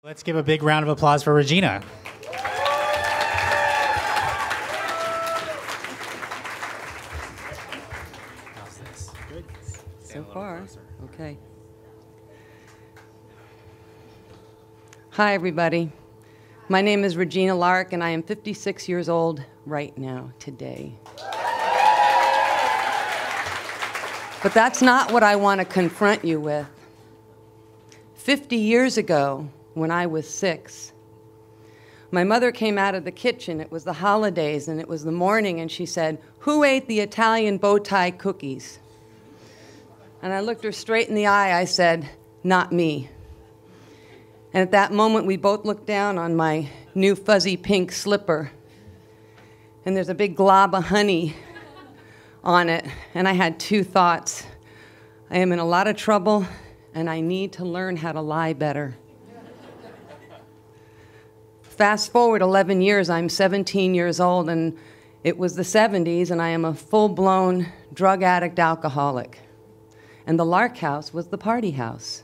Let's give a big round of applause for Regina. How's this? Good. So far, okay. Hi, everybody. My name is Regina Lark, and I am 56 years old right now, today. But that's not what I want to confront you with. 50 years ago, when I was 6, my mother came out of the kitchen. It was the holidays, and it was the morning, and she said, "Who ate the Italian bow tie cookies?" And I looked her straight in the eye. I said, "Not me." And at that moment, we both looked down on my new fuzzy pink slipper, and there's a big glob of honey on it, and I had two thoughts. I am in a lot of trouble, and I need to learn how to lie better. Fast forward 11 years, I'm 17 years old, and it was the 70s, and I am a full-blown drug addict alcoholic. And the Lark house was the party house.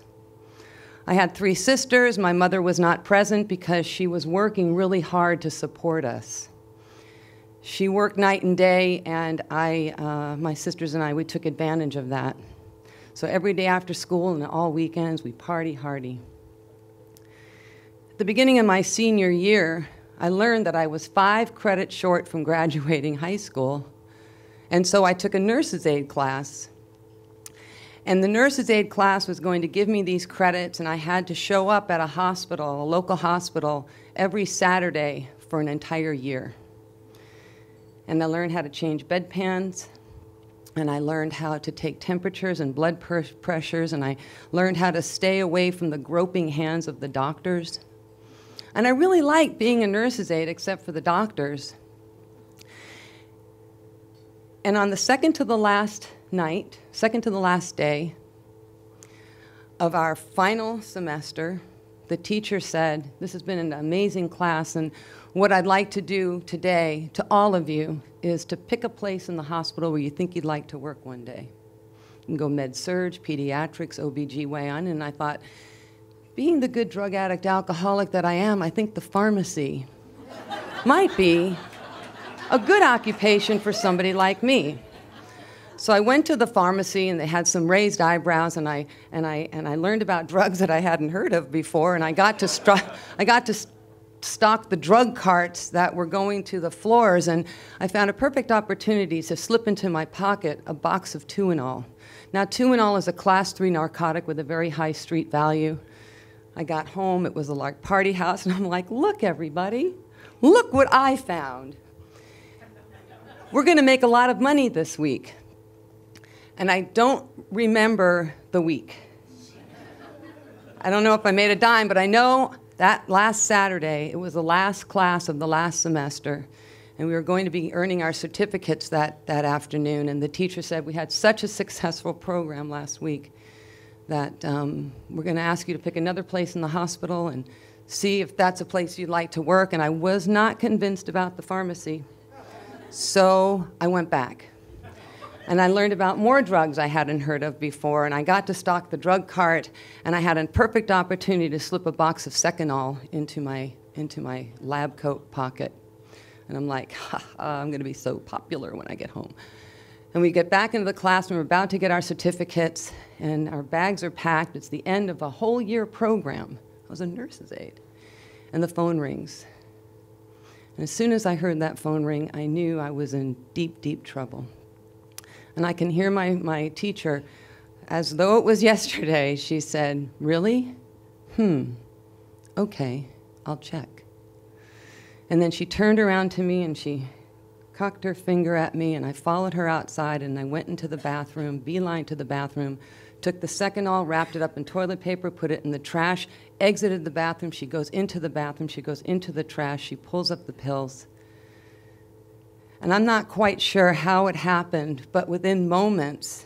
I had 3 sisters. My mother was not present because she was working really hard to support us. She worked night and day, and my sisters and I, we took advantage of that. So every day after school and all weekends, we party hardy. At the beginning of my senior year, I learned that I was 5 credits short from graduating high school, and so I took a nurse's aide class. And the nurse's aide class was going to give me these credits, and I had to show up at a hospital, a local hospital, every Saturday for an entire year. And I learned how to change bedpans, and I learned how to take temperatures and blood pressures, and I learned how to stay away from the groping hands of the doctors. And I really liked being a nurse's aide, except for the doctors. And on the second to the last day of our final semester, the teacher said, "This has been an amazing class, and what I'd like to do today to all of you is to pick a place in the hospital where you think you'd like to work one day. You can go med-surg, pediatrics, OBGYN," and I thought, being the good drug addict alcoholic that I am, I think the pharmacy might be a good occupation for somebody like me. So I went to the pharmacy, and they had some raised eyebrows, and I learned about drugs that I hadn't heard of before, and I got to stock the drug carts that were going to the floors, and I found a perfect opportunity to slip into my pocket a box of Tuinol. Now, Tuinol is a class 3 narcotic with a very high street value. I got home, it was a Lark party house, and I'm like, "Look, everybody, look what I found. We're going to make a lot of money this week." And I don't remember the week. I don't know if I made a dime, but I know that last Saturday, it was the last class of the last semester, and we were going to be earning our certificates that afternoon, and the teacher said, "We had such a successful program last week that we're going to ask you to pick another place in the hospital and see if that's a place you'd like to work." And I was not convinced about the pharmacy, so I went back. And I learned about more drugs I hadn't heard of before, and I got to stock the drug cart, and I had a perfect opportunity to slip a box of Seconal into my lab coat pocket. And I'm like, I'm going to be so popular when I get home. And we get back into the classroom, we're about to get our certificates, and our bags are packed. It's the end of a whole year program. I was a nurse's aide. And the phone rings. And as soon as I heard that phone ring, I knew I was in deep, deep trouble. And I can hear my teacher, as though it was yesterday, she said, "Really? Okay, I'll check." And then she turned around to me and she cocked her finger at me, and I followed her outside, and I went into the bathroom, beeline to the bathroom, took the Seconal, wrapped it up in toilet paper, put it in the trash, exited the bathroom. She goes into the bathroom, she goes into the trash, she pulls up the pills. And I'm not quite sure how it happened, but within moments,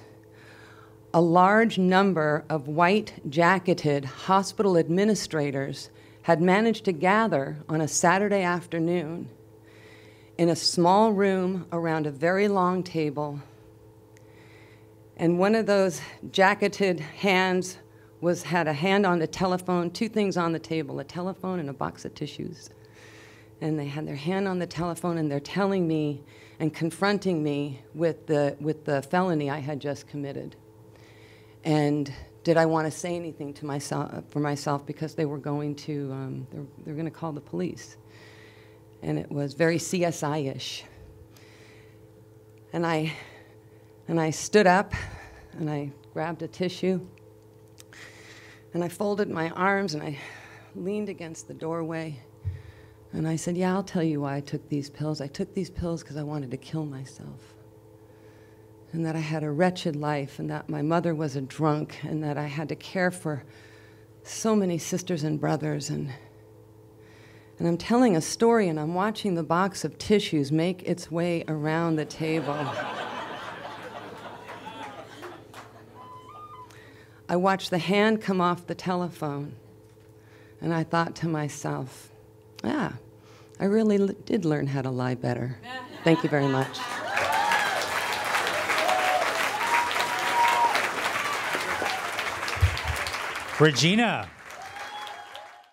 a large number of white-jacketed hospital administrators had managed to gather on a Saturday afternoon in a small room around a very long table. And one of those jacketed hands had a hand on the telephone, two things on the table, a telephone and a box of tissues. And they had their hand on the telephone, and they're telling me and confronting me with the felony I had just committed. And did I want to say anything to myself because they were going to they're going to call the police. And it was very CSI-ish. And I stood up, and I grabbed a tissue, and I folded my arms, and I leaned against the doorway, and I said, yeah, I'll tell you why I took these pills. I took these pills because I wanted to kill myself, and that I had a wretched life, and that my mother was a drunk, and that I had to care for so many sisters and brothers, and I'm telling a story, and I'm watching the box of tissues make its way around the table. I watched the hand come off the telephone, and I thought to myself, I really did learn how to lie better. Thank you very much. Regina.